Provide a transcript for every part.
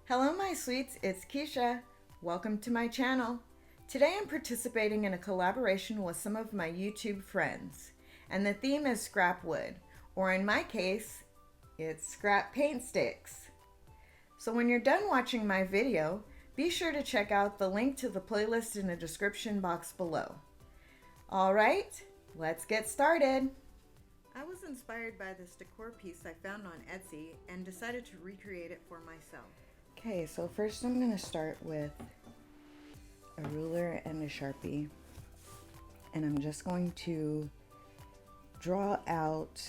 Hello my sweets, it's Keisha. Welcome to my channel. Today I'm participating in a collaboration with some of my YouTube friends, and the theme is scrap wood, or in my case, it's scrap paint sticks. So when you're done watching my video, be sure to check out the link to the playlist in the description box below. Alright, let's get started. I was inspired by this decor piece I found on Etsy and decided to recreate it for myself. Okay, so first I'm going to start with a ruler and a Sharpie, and I'm just going to draw out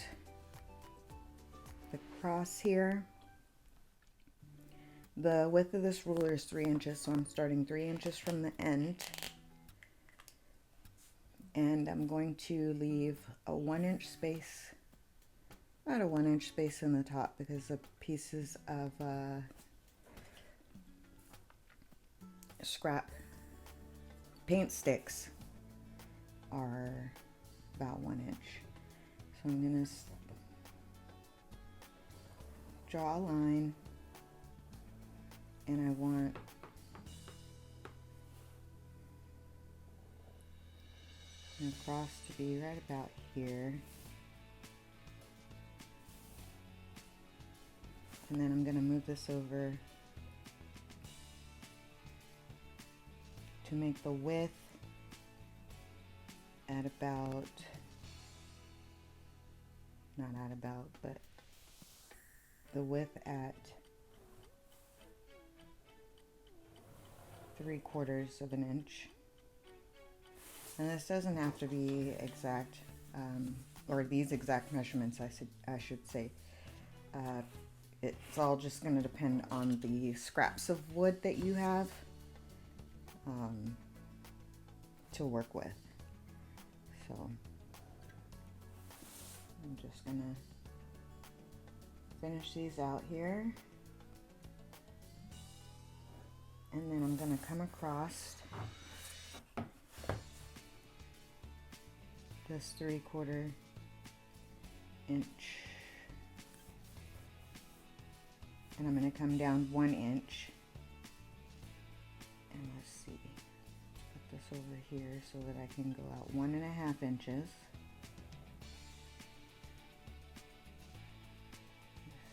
the cross here. The width of this ruler is 3 inches, so I'm starting 3 inches from the end, and I'm going to leave a 1-inch space, about a 1-inch space in the top, because the pieces of scrap paint sticks are about 1 inch. So I'm going to draw a line, and I want the cross to be right about here. And then I'm going to move this over to make the width at about, not at about, but the width at 3/4 of an inch. And this doesn't have to be exact, or these exact measurements, I should say. It's all just going to depend on the scraps of wood that you have to work with. So I'm just going to finish these out here, and then I'm going to come across this 3/4 inch, and I'm going to come down 1 inch, and let's see, put this over here so that I can go out 1.5 inches.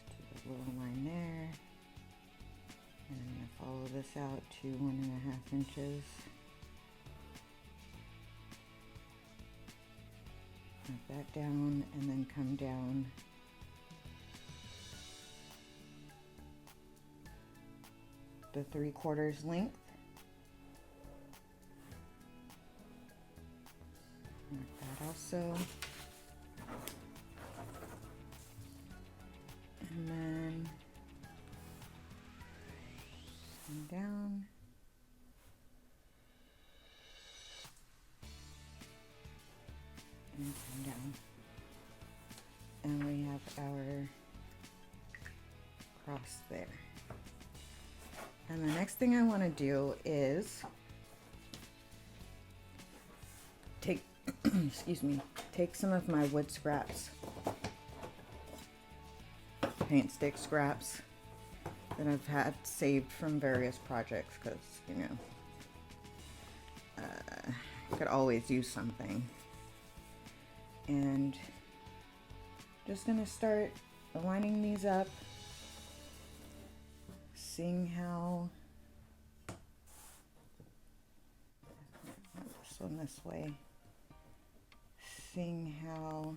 Just do a little line there, and I'm going to follow this out to 1.5 inches. Knock that down, and then come down the 3/4 length. Mark that also. And then come down. And come down. And we have our cross there. And the next thing I want to do is take, excuse me, take some of my wood scraps, paint stick scraps that I've had saved from various projects, because, you know, I could always use something. And just going to start lining these up, seeing how, this one this way, seeing how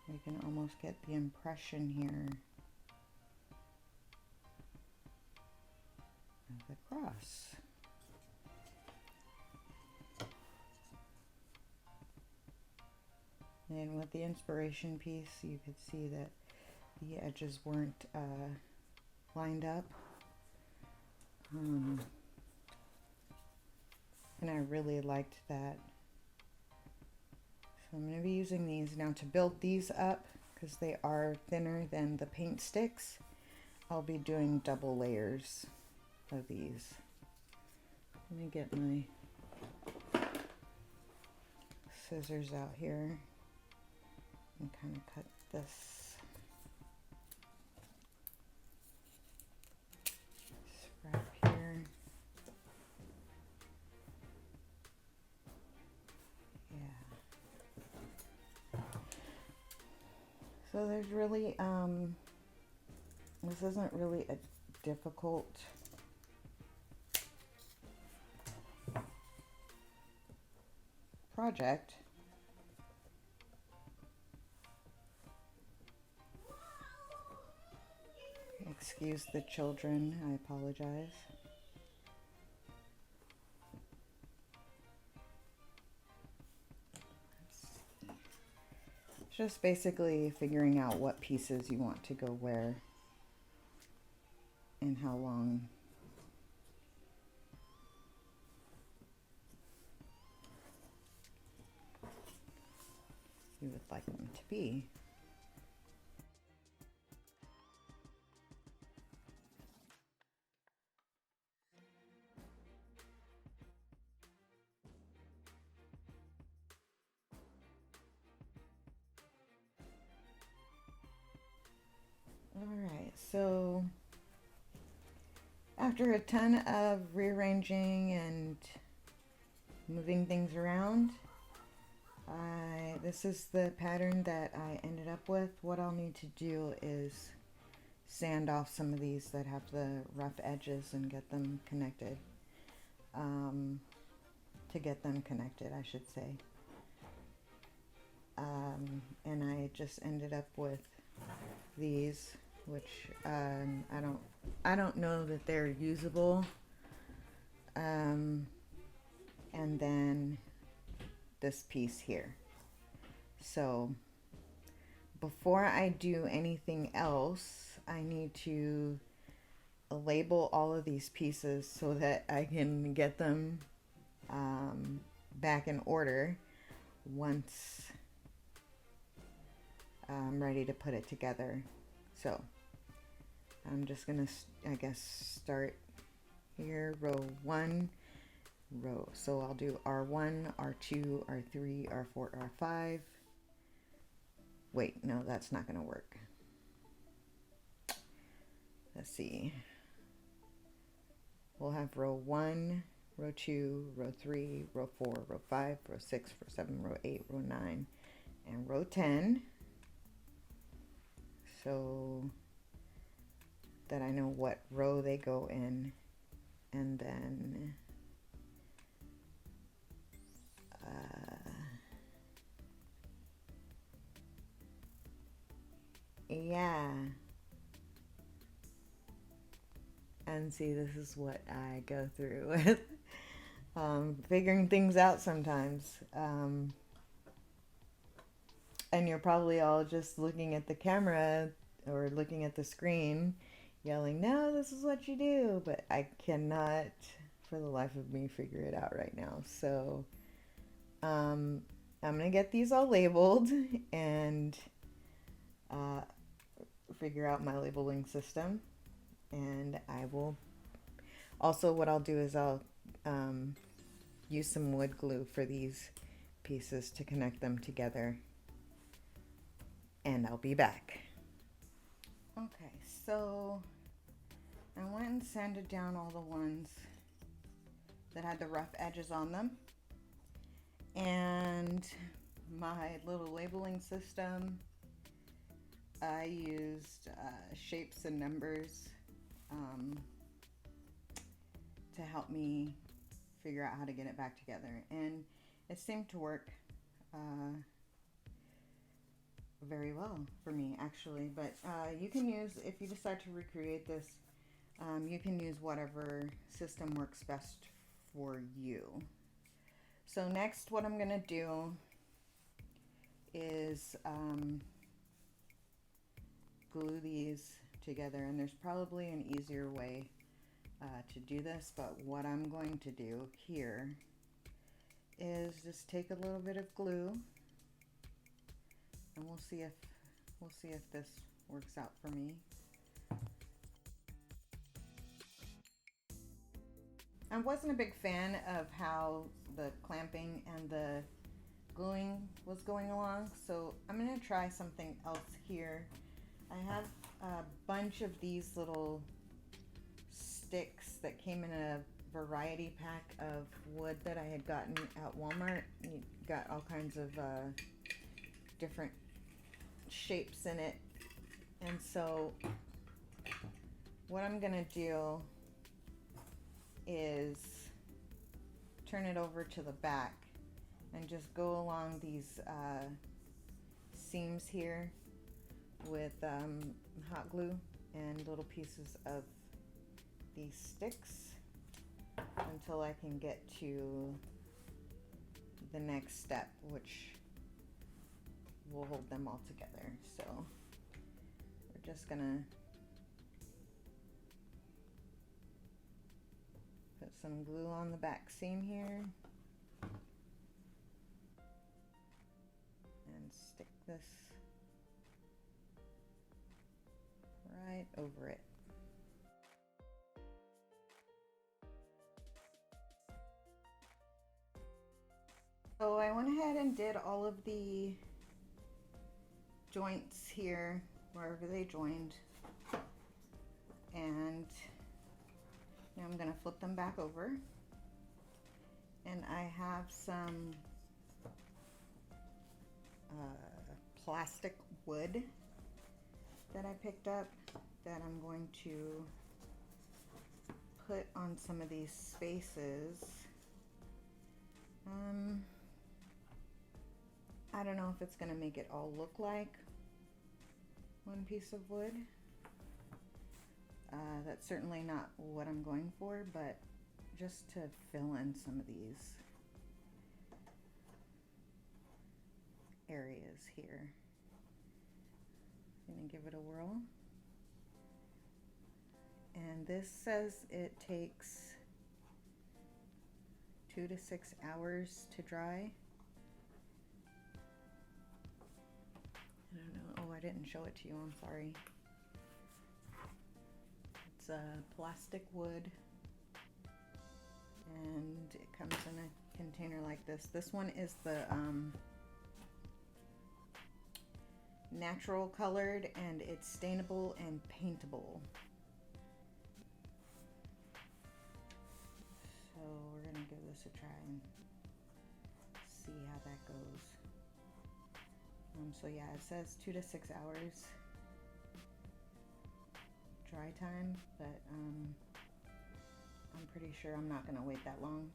we can almost get the impression here of the cross. And with the inspiration piece, you could see that the edges weren't lined up. And I really liked that. So I'm going to be using these now to build these up, because they are thinner than the paint sticks. I'll be doing double layers of these. Let me get my scissors out here and kind of cut this So there's really, this isn't really a difficult project. Excuse the children, I apologize. Just basically figuring out what pieces you want to go where and how long. You would like them to be. Alright, so after a ton of rearranging and moving things around, this is the pattern that I ended up with. What I'll need to do is sand off some of these that have the rough edges and get them connected. To get them connected, I should say. And I just ended up with these, which I don't know that they're usable. And then this piece here. So before I do anything else, I need to label all of these pieces so that I can get them back in order once I'm ready to put it together. So I'm just gonna, I guess, start here, row 1, row. So I'll do R1, R2, R3, R4, R5. Wait, no, that's not gonna work. Let's see. We'll have row 1, row 2, row 3, row 4, row 5, row 6, row 7, row 8, row 9, and row 10. So that I know what row they go in, and then yeah, and see, this is what I go through with figuring things out sometimes, and you're probably all just looking at the camera or looking at the screen yelling, no, this is what you do, but I cannot for the life of me figure it out right now. So I'm gonna get these all labeled and figure out my labeling system, and I will also, what I'll do is I'll use some wood glue for these pieces to connect them together, and I'll be back. Okay, so I went and sanded down all the ones that had the rough edges on them, and my little labeling system, I used shapes and numbers to help me figure out how to get it back together, and it seemed to work very well for me, actually. But you can use, if you decide to recreate this, you can use whatever system works best for you. So next, what I'm gonna do is glue these together, and there's probably an easier way to do this, but what I'm going to do here is just take a little bit of glue, and we'll see if this works out for me. I wasn't a big fan of how the clamping and the gluing was going along, so I'm going to try something else here. I have a bunch of these little sticks that came in a variety pack of wood that I had gotten at Walmart. You got all kinds of different shapes in it. And so what I'm gonna do is turn it over to the back and just go along these seams here with hot glue and little pieces of these sticks until I can get to the next step, which will hold them all together. So we're just gonna put some glue on the back seam here and stick this right over it. So I went ahead and did all of the joints here wherever they joined, and now I'm going to flip them back over, and I have some plastic wood that I picked up that I'm going to put on some of these spaces. I don't know if it's going to make it all look like one piece of wood. That's certainly not what I'm going for, but just to fill in some of these areas here. I'm going to give it a whirl. And this says it takes 2 to 6 hours to dry. I don't know. Oh, I didn't show it to you. I'm sorry. It's a plastic wood, and it comes in a container like this. This one is the natural colored, and it's stainable and paintable. So we're gonna give this a try and see how that goes. So yeah, it says 2 to 6 hours dry time, but I'm pretty sure I'm not gonna wait that long.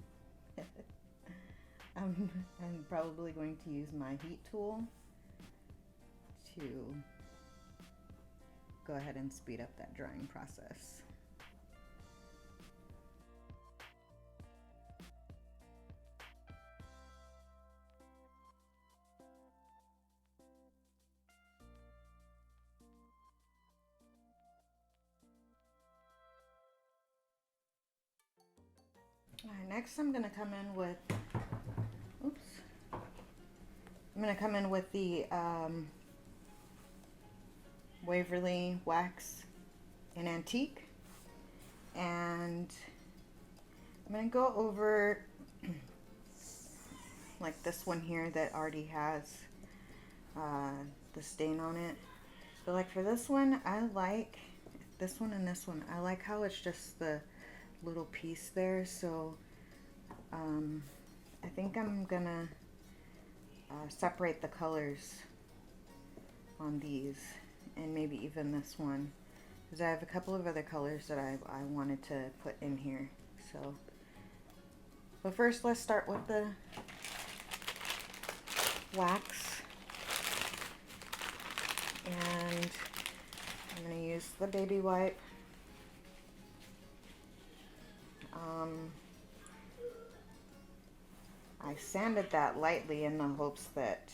I'm probably going to use my heat tool to go ahead and speed up that drying process. All right, next I'm gonna come in with, I'm gonna come in with the Waverly Wax in Antique, and I'm gonna go over like this one here that already has the stain on it. But like for this one, I like this one and this one. I like how it's just the little piece there. So I think I'm gonna separate the colors on these, and maybe even this one, because I have a couple of other colors that I wanted to put in here. So, but first let's start with the wax, and I'm going to use the baby wipe. I sanded that lightly in the hopes that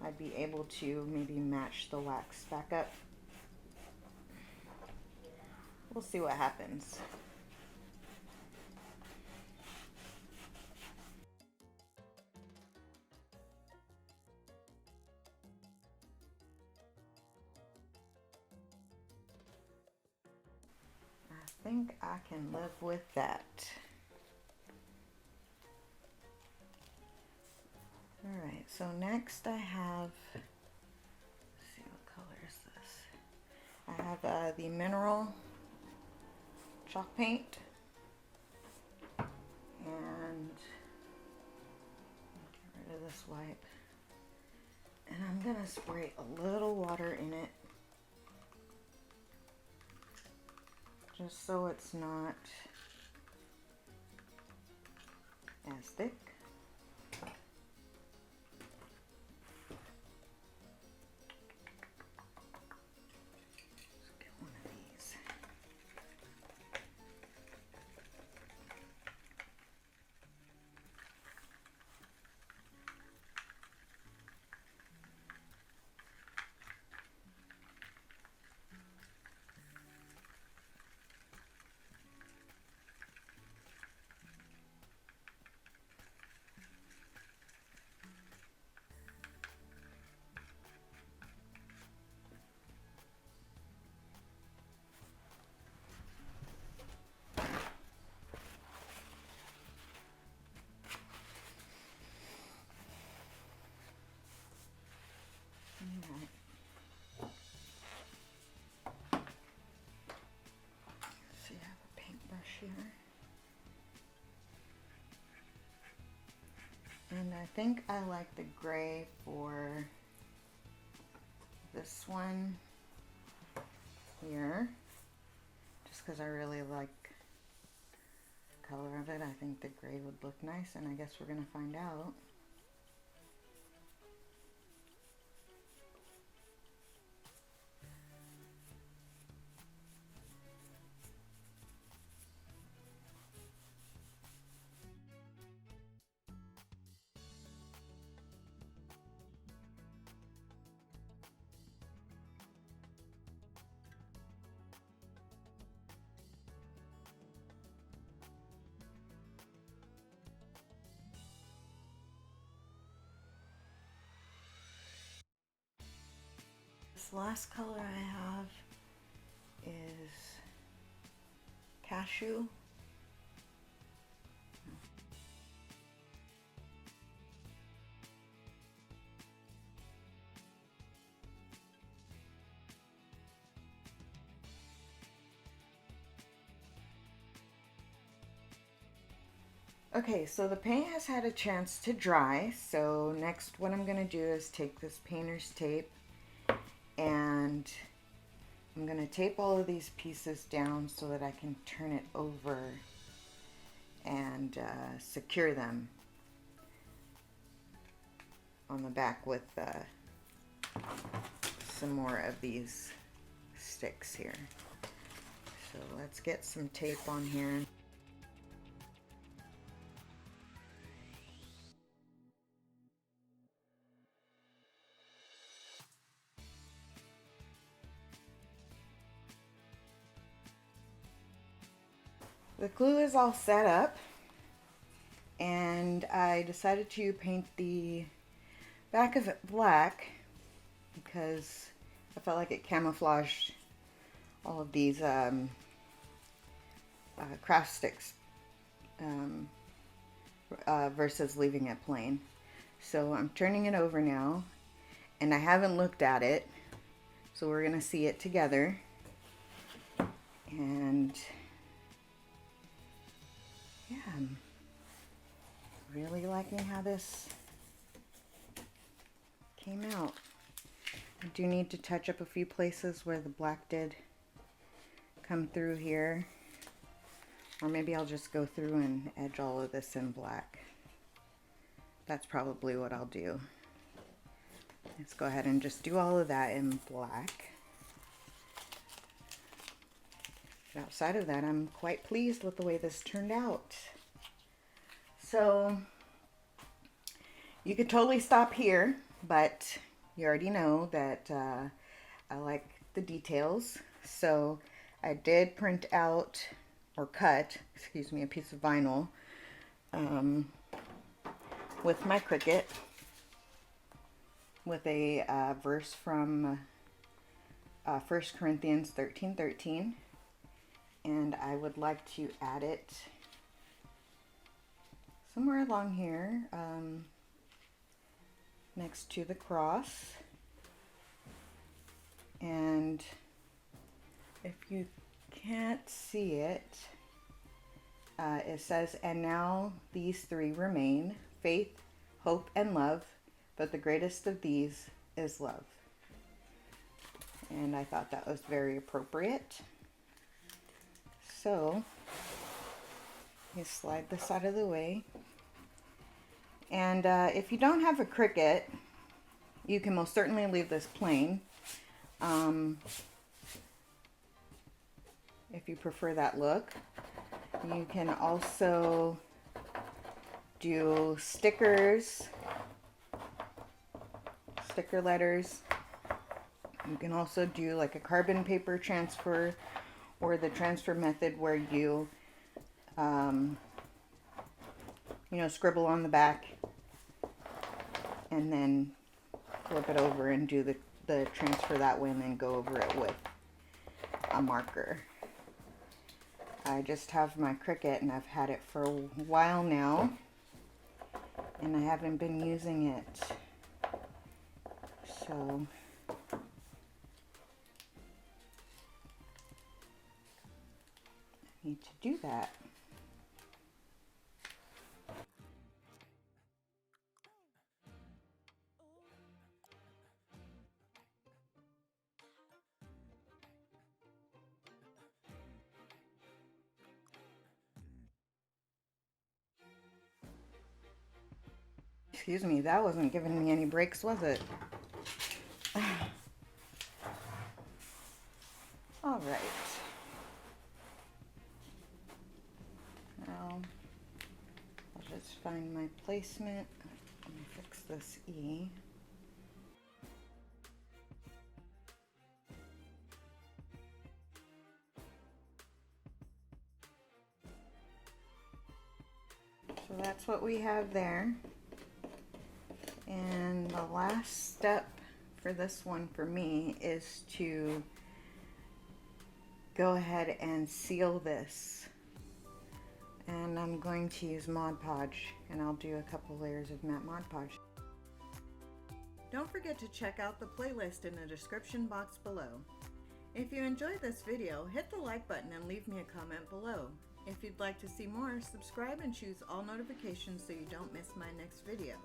I'd be able to maybe match the wax back up. We'll see what happens. I think I can live with that. Alright, so next I have, let's see, what color is this? I have the mineral chalk paint, and get rid of this wipe, and And I'm gonna spray a little water in it, just so it's not as thick. Let's get one of these. See, I have a paintbrush here. And I think I like the gray for this one here, just because I really like the color of it. I think the gray would look nice, and I guess we're gonna find out. This last color I have is Cashew. Okay, so the paint has had a chance to dry, so next what I'm going to do is take this painter's tape and I'm going to tape all of these pieces down so that I can turn it over and secure them on the back with some more of these sticks here. So let's get some tape on here. The glue is all set up, and I decided to paint the back of it black because I felt like it camouflaged all of these craft sticks versus leaving it plain. So I'm turning it over now, and I haven't looked at it, so we're gonna see it together. And yeah, I'm really liking how this came out. I do need to touch up a few places where the black did come through here. Or maybe I'll just go through and edge all of this in black. That's probably what I'll do. Let's go ahead and just do all of that in black. But outside of that, I'm quite pleased with the way this turned out. So you could totally stop here, but you already know that I like the details. So I did print out, or cut, excuse me, a piece of vinyl with my Cricut with a verse from 1 Corinthians 13:13. And I would like to add it somewhere along here, next to the cross. And if you can't see it, it says, "And now these three remain, faith, hope, and love, but the greatest of these is love. And I thought that was very appropriate. So you slide this out of the way. And if you don't have a Cricut, you can most certainly leave this plain. If you prefer that look. You can also do stickers, sticker letters. You can also do like a carbon paper transfer, or the transfer method where you, scribble on the back and then flip it over and do the transfer that way, and then go over it with a marker. I just have my Cricut, and I've had it for a while now, and I haven't been using it, so I need to do that. Excuse me, that wasn't giving me any breaks, was it? All right. Now, I'll just find my placement. Let me fix this E. So that's what we have there. And the last step for this one for me is to go ahead and seal this. And I'm going to use Mod Podge, and I'll do a couple layers of matte Mod Podge. Don't forget to check out the playlist in the description box below. If you enjoyed this video, hit the like button and leave me a comment below. If you'd like to see more, subscribe and choose all notifications so you don't miss my next video.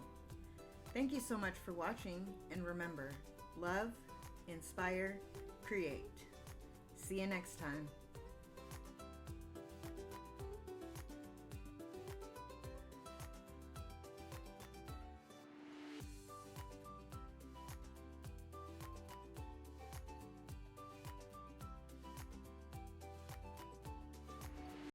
Thank you so much for watching, and remember, love, inspire, create. See you next time.